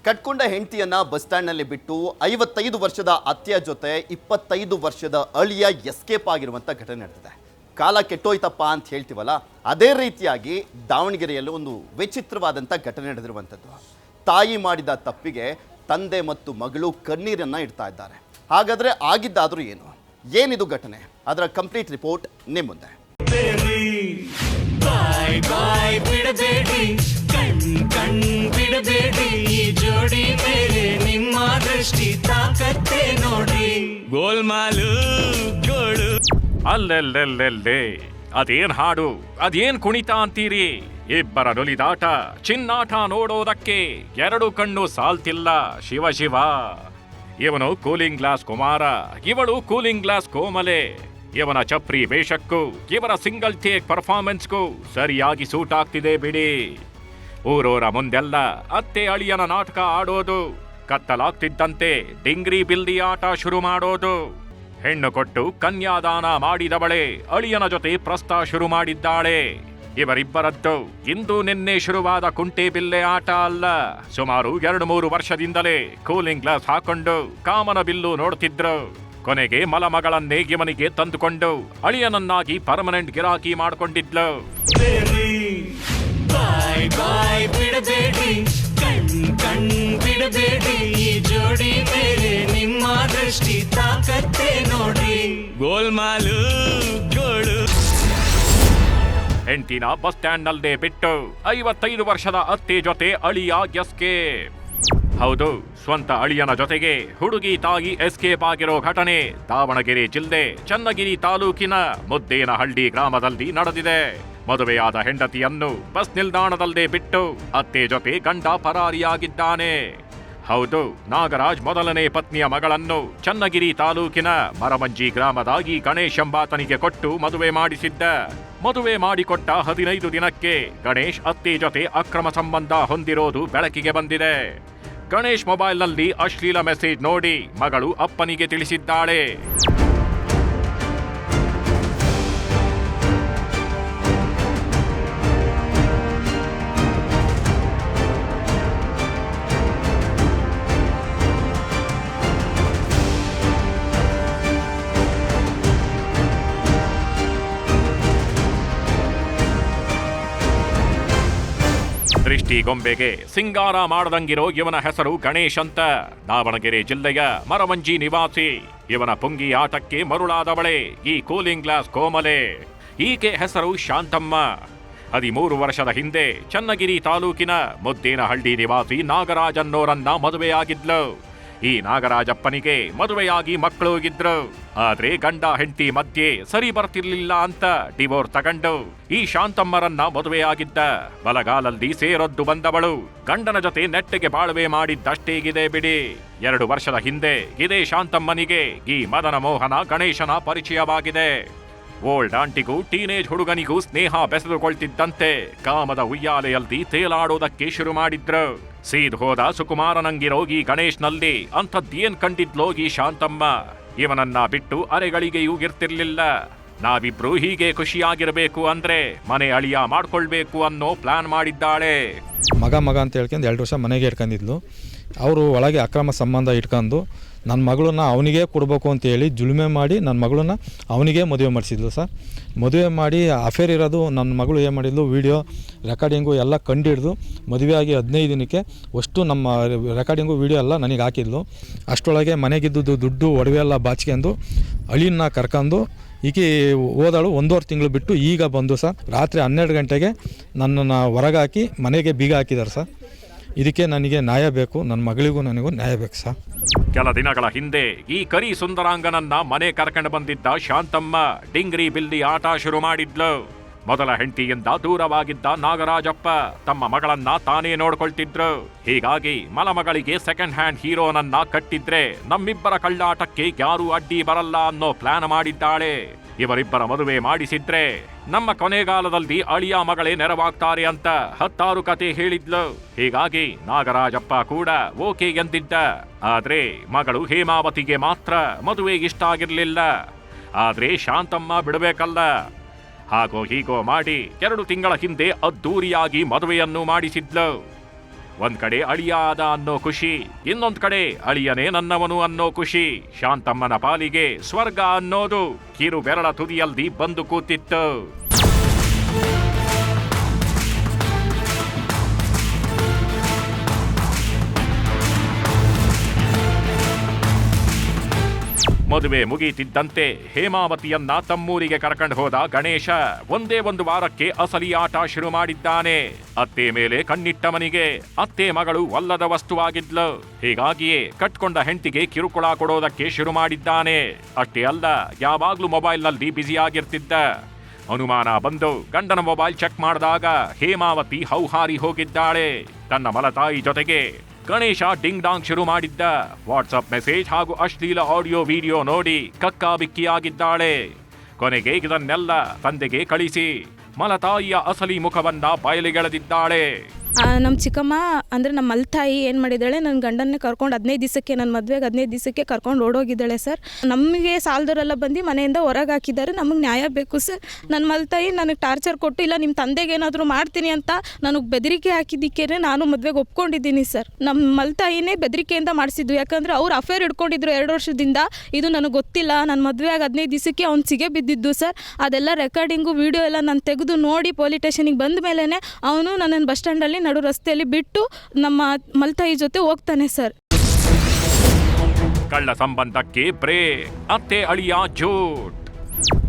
ಕಟ್ಕೊಂಡ ಹೆಂಡತಿಯನ್ನ bus ಸ್ಟ್ಯಾಂಡ್ನಲ್ಲಿ ಬಿಟ್ಟು 55 ವರ್ಷದ ಅತ್ತೆಯ ಜೊತೆ 25 ವರ್ಷದ ಅಳಿಯ ಎಸ್ಕೇಪ್ ಆಗಿರುವಂಥ ಘಟನೆ ನಡೆದಿದೆ. ಕಾಲ ಕೆಟ್ಟೋಯ್ತಪ್ಪ ಅಂತ ಹೇಳ್ತೀವಲ್ಲ, ಅದೇ ರೀತಿಯಾಗಿ ದಾವಣಗೆರೆಯಲ್ಲಿ ಒಂದು ವಿಚಿತ್ರವಾದಂಥ ಘಟನೆ ನಡೆದಿರುವಂಥದ್ದು. ತಾಯಿ ಮಾಡಿದ ತಪ್ಪಿಗೆ ತಂದೆ ಮತ್ತು ಮಗಳು ಕಣ್ಣೀರನ್ನು ಇಡ್ತಾ ಇದ್ದಾರೆ. ಹಾಗಾದರೆ ಆಗಿದ್ದಾದರೂ ಏನಿದು ಘಟನೆ? ಅದರ ಕಂಪ್ಲೀಟ್ ರಿಪೋರ್ಟ್ ನಿಮ್ಮ ಮುಂದೆ. ಬಿಡಬೇಡಿ ಈ ಜೋಡಿ ಮೇಲೆ ನಿಮ್ಮ ದೃಷ್ಟಿ ತಾಕತ್ತೆ ನೋಡಿ. ಗೋಲ್ಮಾಲು ಗೋಳು ಅಲ್ಲೆಲ್ಲೆಲ್ಲೆಲ್ಲೆ, ಅದೇನ್ ಹಾಡು, ಅದೇನ್ ಕುಣಿತ ಅಂತೀರಿ? ಇಬ್ಬರ ನುಲಿದಾಟ, ಚಿನ್ನಾಟ ನೋಡೋದಕ್ಕೆ ಎರಡು ಕಣ್ಣು ಸಾಲ್ತಿಲ್ಲ. ಶಿವ ಶಿವ. ಇವನು ಕೂಲಿಂಗ್ ಗ್ಲಾಸ್ ಕುಮಾರ, ಇವಳು ಕೂಲಿಂಗ್ ಗ್ಲಾಸ್ ಕೋಮಲೆ. ಇವನ ಚಪ್ರಿ ವೇಷಕ್ಕೂ ಇವರ ಸಿಂಗಲ್ ಟೇಕ್ ಪರ್ಫಾರ್ಮೆನ್ಸ್ಗೂ ಸರಿಯಾಗಿ ಸೂಟ್ ಆಗ್ತಿದೆ ಬಿಡಿ. ಊರೋರ ಮುಂದೆಲ್ಲ ಅತ್ತೆ ಅಳಿಯನ ನಾಟಕ ಆಡೋದು, ಕತ್ತಲಾಗ್ತಿದ್ದಂತೆ ಡಿಂಗ್ರಿ ಬಿಲ್ದಿ ಆಟ ಶುರು ಮಾಡೋದು. ಹೆಣ್ಣು ಕೊಟ್ಟು ಕನ್ಯಾದಾನ ಮಾಡಿದವಳೆ ಅಳಿಯನ ಜೊತೆ ಪ್ರಸ್ತ ಶುರು ಮಾಡಿದ್ದಾಳೆ. ಇವರಿಬ್ಬರದ್ದು ಇಂದು ನಿನ್ನೆ ಶುರುವಾದ ಕುಂಟೆ ಬಿಲ್ಲೆ ಆಟ ಅಲ್ಲ. ಸುಮಾರು 2-3 ವರ್ಷದಿಂದಲೇ ಕೂಲಿಂಗ್ ಗ್ಲಾಸ್ ಹಾಕೊಂಡು ಕಾಮನ ಬಿಲ್ಲು ನೋಡ್ತಿದ್ರು. ಕೊನೆಗೆ ಮಲಮಗಳನ್ನೇ ಇವನಿಗೆ ತಂದುಕೊಂಡು ಅಳಿಯನನ್ನಾಗಿ ಪರ್ಮನೆಂಟ್ ಗಿರಾಕಿ ಮಾಡ್ಕೊಂಡಿದ್ಲು. ಬಿಡಬೇಡಿ ಕಣ್ ಬಿಡಬೇಡಿ ಈ ಜೋಡಿ ಮೇಲೆ ನಿಮ್ಮ ದೃಷ್ಟಿ ತಾಕತ್ತೆ ನೋಡಿ. ಗೋಲ್ಮಾಲು ಗೋಳು. ಹೆಂಡತಿನ ಬಸ್ ಸ್ಟ್ಯಾಂಡ್ ನಲ್ಲೇ ಬಿಟ್ಟು 55 ವರ್ಷದ ಅತ್ತೆ ಜೊತೆ ಅಳಿಯ ಎಸ್ಕೇಪ್. ಹೌದು, ಸ್ವಂತ ಅಳಿಯನ ಜೊತೆಗೆ ಹುಡುಗಿ ತಾಯಿ ಎಸ್ಕೇಪ್ ಆಗಿರೋ ಘಟನೆ ದಾವಣಗೆರೆ ಜಿಲ್ಲೆ ಚನ್ನಗಿರಿ ತಾಲೂಕಿನ ಮುದ್ದೇನಹಳ್ಳಿ ಗ್ರಾಮದಲ್ಲಿ ನಡೆದಿದೆ. ಮದುವೆಯಾದ ಹೆಂಡತಿಯನ್ನು ಬಸ್ ನಿಲ್ದಾಣದಲ್ಲೇ ಬಿಟ್ಟು ಅತ್ತೆ ಜೊತೆ ಗಂಡ ಪರಾರಿಯಾಗಿದ್ದಾನೆ. ಹೌದು, ನಾಗರಾಜ್ ಮೊದಲನೇ ಪತ್ನಿಯ ಮಗಳನ್ನು ಚನ್ನಗಿರಿ ತಾಲೂಕಿನ ಮರಮಂಜಿ ಗ್ರಾಮದ ಈ ಗಣೇಶ್ ಎಂಬಾತನಿಗೆ ಕೊಟ್ಟು ಮದುವೆ ಮಾಡಿಸಿದ್ದ. ಮದುವೆ ಮಾಡಿಕೊಟ್ಟ 15 ದಿನಕ್ಕೆ ಗಣೇಶ್ ಅತ್ತೆ ಜೊತೆ ಅಕ್ರಮ ಸಂಬಂಧ ಹೊಂದಿರೋದು ಬೆಳಕಿಗೆ ಬಂದಿದೆ. ಗಣೇಶ್ ಮೊಬೈಲ್ನಲ್ಲಿ ಅಶ್ಲೀಲ ಮೆಸೇಜ್ ನೋಡಿ ಮಗಳು ಅಪ್ಪನಿಗೆ ತಿಳಿಸಿದ್ದಾಳೆ. ದೃಷ್ಟಿಗೊಂಬೆಗೆ ಸಿಂಗಾರ ಮಾಡದಂಗಿರೋ ಇವನ ಹೆಸರು ಗಣೇಶ್ ಅಂತ. ದಾವಣಗೆರೆ ಜಿಲ್ಲೆಯ ಮರವಂಜಿ ನಿವಾಸಿ. ಇವನ ಪುಂಗಿ ಆಟಕ್ಕೆ ಮರುಳಾದವಳೆ ಈ ಕೂಲಿಂಗ್ ಗ್ಲಾಸ್ ಕೋಮಲೆ. ಈಕೆ ಹೆಸರು ಶಾಂತಮ್ಮ. 13 ವರ್ಷದ ಹಿಂದೆ ಚನ್ನಗಿರಿ ತಾಲೂಕಿನ ಮುದ್ದೇನಹಳ್ಳಿ ನಿವಾಸಿ ನಾಗರಾಜ್ ಅನ್ನೋರನ್ನ ಮದುವೆಯಾಗಿದ್ಲು. ಈ ನಾಗರಾಜಪ್ಪನಿಗೆ ಮದುವೆಯಾಗಿ ಮಕ್ಕಳು ಇದ್ರು. ಆದ್ರೆ ಗಂಡ ಹೆಂಡತಿ ಮಧ್ಯೆ ಸರಿ ಬರ್ತಿರ್ಲಿಲ್ಲ ಅಂತ ಡಿವೋರ್ಸ್ ತಗೊಂಡು ಈ ಶಾಂತಮ್ಮರನ್ನ ಮದುವೆಯಾಗಿದ್ದ. ಬಲಗಾಲಲ್ಲಿ ಸೇರೊದ್ದು ಬಂದವಳು ಗಂಡನ ಜೊತೆ ನೆಟ್ಟಗೆ ಬಾಳ್ವೆ ಮಾಡಿದ್ದಷ್ಟೇಗಿದೆ ಬಿಡಿ. 2 ವರ್ಷದ ಹಿಂದೆ ಇದೇ ಶಾಂತಮ್ಮನಿಗೆ ಈ ಮದನ ಮೋಹನ ಗಣೇಶನ ಪರಿಚಯವಾಗಿದೆ. ಓಲ್ಡ್ ಆಂಟಿಗೂ ಟೀನೇಜ್ ಹುಡುಗನಿಗೂ ಸ್ನೇಹ ಬೆಸೆದುಕೊಳ್ತಿದ್ದಂತೆ ಕಾಮದ ಉಯ್ಯಾಲೆಯಲ್ಲಿ ತೇಲಾಡೋದಕ್ಕೆ ಶುರು ಮಾಡಿದ್ರು. ಸೀದ್ ಹೋದ ಸುಕುಮಾರನಂಗಿರೋ ಈ ಗಣೇಶ್ನಲ್ಲಿ ಅಂಥದ್ದೇನ್ ಕಂಡಿದ್ಲೋ ಈ ಶಾಂತಮ್ಮ. ಇವನನ್ನ ಬಿಟ್ಟು ಅರೆಗಳಿಗೆಯೂ ಇರ್ತಿರ್ಲಿಲ್ಲ. ನಾವಿಬ್ರು ಹೀಗೆ ಖುಷಿಯಾಗಿರ್ಬೇಕು ಅಂದ್ರೆ ಮನೆ ಅಳಿಯ ಮಾಡ್ಕೊಳ್ಬೇಕು ಅನ್ನೋ ಪ್ಲಾನ್ ಮಾಡಿದ್ದಾಳೆ. ಮಗ ಅಂತ ಹೇಳ್ಕೊಂಡು 2 ವರ್ಷ ಮನೆಗೆ ಇಟ್ಕೊಂಡಿದ್ಲು. ಅವರು ಒಳಗೆ ಅಕ್ರಮ ಸಂಬಂಧ ಇಟ್ಕೊಂಡು ನನ್ನ ಮಗಳನ್ನ ಅವನಿಗೆ ಕೊಡಬೇಕು ಅಂತೇಳಿ ಜುಲ್ಮೆ ಮಾಡಿ ನನ್ನ ಮಗಳನ್ನ ಅವನಿಗೆ ಮದುವೆ ಮಾಡಿಸಿದ್ಲು ಸರ್. ಮದುವೆ ಮಾಡಿ ಅಫೇರ್ ಇರೋದು ನನ್ನ ಮಗಳು ಏನು ಮಾಡಿದ್ಲು, ವೀಡಿಯೋ ರೆಕಾರ್ಡಿಂಗು ಎಲ್ಲ ಕಂಡಿಡ್ದು ಮದುವೆಯಾಗಿ 15 ದಿನಕ್ಕೆ ಅಷ್ಟು ನಮ್ಮ ರೆಕಾರ್ಡಿಂಗು ವೀಡಿಯೋ ಎಲ್ಲ ನನಗೆ ಹಾಕಿದ್ಲು. ಅಷ್ಟರೊಳಗೆ ಮನೆಗಿದ್ದು ದುಡ್ಡು ಒಡವೆ ಎಲ್ಲ ಬಾಚ್ಕೊಂಡು ಅಳಿನ ಕರ್ಕೊಂಡು ಈಕೆ ಹೋದಳು. 1.5 ತಿಂಗಳು ಬಿಟ್ಟು ಈಗ ಬಂದು ಸರ್ ರಾತ್ರಿ 12 ಗಂಟೆಗೆ ನನ್ನನ್ನು ಹೊರಗಾಕಿ ಮನೆಗೆ ಬೀಗ ಹಾಕಿದ್ದಾರೆ ಸರ್. ಇದಕ್ಕೆ ನನಗೆ ನ್ಯಾಯ ಬೇಕು, ನನ್ನ ಮಗಳಿಗೂ ನನಗೂ ನ್ಯಾಯ ಬೇಕು ಸರ್. ಕೆಲ ದಿನಗಳ ಹಿಂದೆ ಈ ಕರಿ ಸುಂದರಾಂಗನನ್ನ ಮನೆ ಕರ್ಕೊಂಡು ಬಂದಿದ್ದ ಶಾಂತಮ್ಮ ಡಿಂಗ್ರಿ ಬಿಲ್ದಿ ಆಟ ಶುರು ಮಾಡಿದ್ಲು. ಮೊದಲ ಹೆಂಡತಿಯಿಂದ ದೂರವಾಗಿದ್ದ ನಾಗರಾಜಪ್ಪ ತಮ್ಮ ಮಗಳನ್ನ ತಾನೇ ನೋಡ್ಕೊಳ್ತಿದ್ರು. ಹೀಗಾಗಿ ಮಲಮಗಳಿಗೆ ಸೆಕೆಂಡ್ ಹ್ಯಾಂಡ್ ಹೀರೋನನ್ನ ಕಟ್ಟಿದ್ರೆ ನಮ್ಮಿಬ್ಬರ ಕಳ್ಳಾಟಕ್ಕೆ ಯಾರೂ ಅಡ್ಡಿ ಬರಲ್ಲ ಅನ್ನೋ ಪ್ಲಾನ್ ಮಾಡಿದ್ದಾಳೆ. ಇವರಿಬ್ಬರ ಮದುವೆ ಮಾಡಿಸಿದ್ರೆ ನಮ್ಮ ಕೊನೆಗಾಲದಲ್ಲಿ ಅಳಿಯ ಮಗಳೇ ನೆರವಾಗ್ತಾರೆ ಅಂತ 10 ಕತೆ ಹೇಳಿದ್ಲು. ಹೀಗಾಗಿ ನಾಗರಾಜಪ್ಪ ಕೂಡ ಓಕೆ ಎಂದಿದ್ದ. ಆದ್ರೆ ಮಗಳು ಹೇಮಾವತಿಗೆ ಮಾತ್ರ ಮದುವೆ ಇಷ್ಟ ಆಗಿರ್ಲಿಲ್ಲ. ಆದ್ರೆ ಶಾಂತಮ್ಮ ಬಿಡಬೇಕಲ್ಲ. ಹಾಗೋ ಹೀಗೋ ಮಾಡಿ 2 ತಿಂಗಳ ಹಿಂದೆ ಅದ್ದೂರಿಯಾಗಿ ಮದುವೆಯನ್ನು ಮಾಡಿಸಿದ್ಲು. ಒಂದ್ ಕಡೆ ಅಳಿಯ ಆದ ಅನ್ನೋ ಖುಷಿ, ಇನ್ನೊಂದ್ ಕಡೆ ಅಳಿಯನೇ ನನ್ನವನು ಅನ್ನೋ ಖುಷಿ. ಶಾಂತಮ್ಮನ ಪಾಲಿಗೆ ಸ್ವರ್ಗ ಅನ್ನೋದು ಕಿರು ಬೆರಳ ತುದಿಯಲ್ಲಿ ಬಂದು ಕೂತಿತ್ತು. ಮದುವೆ ಮುಗಿಯುತ್ತಿದ್ದಂತೆ ಹೇಮಾವತಿಯನ್ನ ತಮ್ಮೂರಿಗೆ ಕರ್ಕೊಂಡು ಹೋದ ಗಣೇಶ ಒಂದೇ ಒಂದು ವಾರಕ್ಕೆ ಅಸಲಿ ಆಟ ಶುರು ಮಾಡಿದ್ದಾನೆ. ಅತ್ತೆ ಮೇಲೆ ಕಣ್ಣಿಟ್ಟವನಿಗೆ ಅತ್ತೆ ಮಗಳು ಒಲ್ಲದ ವಸ್ತುವಾಗಿದ್ಲು. ಹೀಗಾಗಿಯೇ ಕಟ್ಕೊಂಡ ಹೆಂಡತಿಗೆ ಕಿರುಕುಳ ಕೊಡೋದಕ್ಕೆ ಶುರು ಮಾಡಿದ್ದಾನೆ. ಅಷ್ಟೇ ಅಲ್ಲ, ಯಾವಾಗ್ಲೂ ಮೊಬೈಲ್ನಲ್ಲಿ ಬ್ಯುಸಿ ಆಗಿರ್ತಿದ್ದ. ಅನುಮಾನ ಬಂದು ಗಂಡನ ಮೊಬೈಲ್ ಚೆಕ್ ಮಾಡಿದಾಗ ಹೇಮಾವತಿ ಹೌಹಾರಿ ಹೋಗಿದ್ದಾಳೆ. ತನ್ನ ಮಲತಾಯಿ ಜೊತೆಗೆ ಗಣೇಶ ಡಿಂಗ್ ಡಾಂಗ್ ಶುರು ಮಾಡಿದ್ದ. ವಾಟ್ಸಪ್ ಮೆಸೇಜ್ ಹಾಗೂ ಅಶ್ಲೀಲ ಆಡಿಯೋ ವಿಡಿಯೋ ನೋಡಿ ಕಕ್ಕಾಬಿಕ್ಕಿಯಾಗಿದ್ದಾಳೆ. ಕೊನೆಗೆ ಇದನ್ನೆಲ್ಲ ತಂದೆಗೆ ಕಳಿಸಿ ಮಲತಾಯಿಯ ಅಸಲಿ ಮುಖವನ್ನ ಬಯಲಿಗೆಳೆದಿದ್ದಾಳೆ. ನಮ್ಮ ಚಿಕ್ಕಮ್ಮ ಅಂದರೆ ನಮ್ಮ ಮಲ್ತಾಯಿ ಏನು ಮಾಡಿದ್ದಾಳೆ, ನನ್ನ ಗಂಡನ್ನೇ ಕರ್ಕೊಂಡು 15 ದಿವಸಕ್ಕೆ ನನ್ನ ಮದುವೆಗೆ 15 ದಿವಸಕ್ಕೆ ಕರ್ಕೊಂಡು ಓಡೋಗಿದ್ದಾಳೆ ಸರ್. ನಮಗೆ ಸಾಲದವರೆಲ್ಲ ಬಂದು ಮನೆಯಿಂದ ಹೊರಗೆ ಹಾಕಿದ್ದಾರೆ. ನಮಗೆ ನ್ಯಾಯ ಬೇಕು ಸರ್. ನನ್ನ ಮಲ್ತಾಯಿ ನನಗೆ ಟಾರ್ಚರ್ ಕೊಟ್ಟು, ಇಲ್ಲ ನಿಮ್ಮ ತಂದೆಗೆ ಏನಾದರೂ ಮಾಡ್ತೀನಿ ಅಂತ ನನಗೆ ಬೆದರಿಕೆ ಹಾಕಿದ್ದಕ್ಕೇ ನಾನು ಮದುವೆಗೆ ಒಪ್ಕೊಂಡಿದ್ದೀನಿ ಸರ್. ನಮ್ಮ ಮಲ್ತಾಯಿನೇ ಬೆದರಿಕೆಯಿಂದ ಮಾಡಿಸಿದ್ದು. ಯಾಕಂದರೆ ಅವ್ರು ಅಫೇರ್ ಹಿಡ್ಕೊಂಡಿದ್ರು 2 ವರ್ಷದಿಂದ. ಇದು ನನಗೆ ಗೊತ್ತಿಲ್ಲ. ನನ್ನ ಮದುವೆ ಆಗಿ 15 ದಿವಸಕ್ಕೆ ಅವ್ನು ಸಿಗೆ ಬಿದ್ದಿದ್ದು ಸರ್. ಅದೆಲ್ಲ ರೆಕಾರ್ಡಿಂಗು ವಿಡಿಯೋ ಎಲ್ಲ ನಾನು ತೆಗೆದು ನೋಡಿ ಪೊಲೀಸ್ ಸ್ಟೇಷನಿಗೆ ಬಂದ ಮೇಲೇ ಅವನು ನನ್ನನ್ನು ಬಸ್ ಸ್ಟ್ಯಾಂಡಲ್ಲಿ ನಡು ರಸ್ತೆಯಲ್ಲಿ ಬಿಟ್ಟು ನಮ್ಮ ಮಲ್ತಾಯಿ ಜೊತೆ ಹೋಗ್ತಾನೆ ಸರ್. ಕಳ್ಳ ಸಂಬಂಧಕ್ಕೆ ಬ್ರೇಕ್. ಅತ್ತೆ ಅಳಿಯ ಜೂಟ್.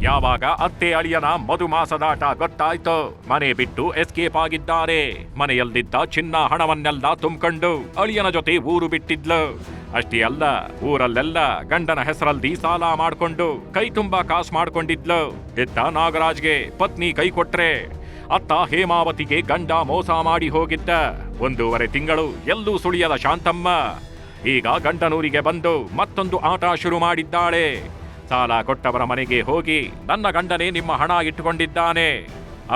ಯಾವಾಗ ಅತ್ತೆ ಅಳಿಯನ ಮಧುಮಾಸದಾಟ ಗೊತ್ತಾಯ್ತು, ಮನೆ ಬಿಟ್ಟು ಎಸ್ಕೇಪ್ ಆಗಿದ್ದಾರೆ. ಮನೆಯಲ್ಲಿದ್ದ ಚಿನ್ನ ಹಣವನ್ನೆಲ್ಲ ತುಂಬಿಕೊಂಡು ಅಳಿಯನ ಜೊತೆ ಊರು ಬಿಟ್ಟಿದ್ಲು. ಅಷ್ಟೇ ಅಲ್ಲ, ಊರಲ್ಲೆಲ್ಲ ಗಂಡನ ಹೆಸರಲ್ಲಿ ಸಾಲ ಮಾಡ್ಕೊಂಡು ಕೈ ತುಂಬಾ ಕಾಸು ಮಾಡ್ಕೊಂಡಿದ್ಲು. ಇತ್ತ ನಾಗರಾಜ್ಗೆ ಪತ್ನಿ ಕೈ ಕೊಟ್ರೆ ಅತ್ತ ಹೇಮಾವತಿಗೆ ಗಂಡ ಮೋಸ ಮಾಡಿ ಹೋಗಿದ್ದ. 1.5 ತಿಂಗಳು ಎಲ್ಲೂ ಸುಳಿಯದ ಶಾಂತಮ್ಮ ಈಗ ಗಂಡನೂರಿಗೆ ಬಂದು ಮತ್ತೊಂದು ಆಟ ಶುರು ಮಾಡಿದ್ದಾಳೆ. ಸಾಲ ಕೊಟ್ಟವರ ಮನೆಗೆ ಹೋಗಿ ನನ್ನ ಗಂಡನೇ ನಿಮ್ಮ ಹಣ ಇಟ್ಟುಕೊಂಡಿದ್ದಾನೆ,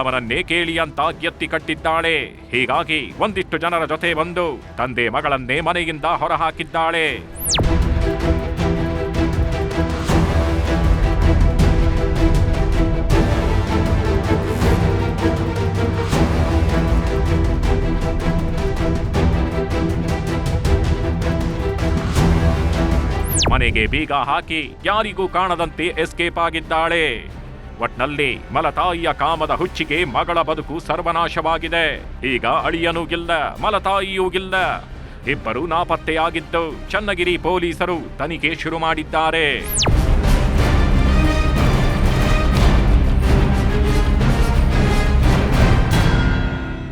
ಅವನನ್ನೇ ಕೇಳಿ ಅಂತ ಎತ್ತಿ ಕಟ್ಟಿದ್ದಾಳೆ. ಹೀಗಾಗಿ ಒಂದಿಷ್ಟು ಜನರ ಜೊತೆ ಬಂದು ತಂದೆ ಮಗಳನ್ನೇ ಮನೆಯಿಂದ ಹೊರಹಾಕಿದ್ದಾಳೆ. ಮನೆಗೆ ಬೀಗ ಹಾಕಿ ಯಾರಿಗೂ ಕಾಣದಂತೆ ಎಸ್ಕೇಪ್ ಆಗಿದ್ದಾಳೆ. ಒಟ್ನಲ್ಲಿ ಮಲತಾಯಿಯ ಕಾಮದ ಹುಚ್ಚಿಗೆ ಮಗಳ ಬದುಕು ಸರ್ವನಾಶವಾಗಿದೆ. ಈಗ ಅಳಿಯನೂ ಇಲ್ಲ, ಮಲತಾಯಿಯೂ ಇಲ್ಲ. ಇಬ್ಬರು ನಾಪತ್ತೆಯಾಗಿದ್ದು ಚನ್ನಗಿರಿ ಪೊಲೀಸರು ತನಿಖೆ ಶುರು ಮಾಡಿದ್ದಾರೆ.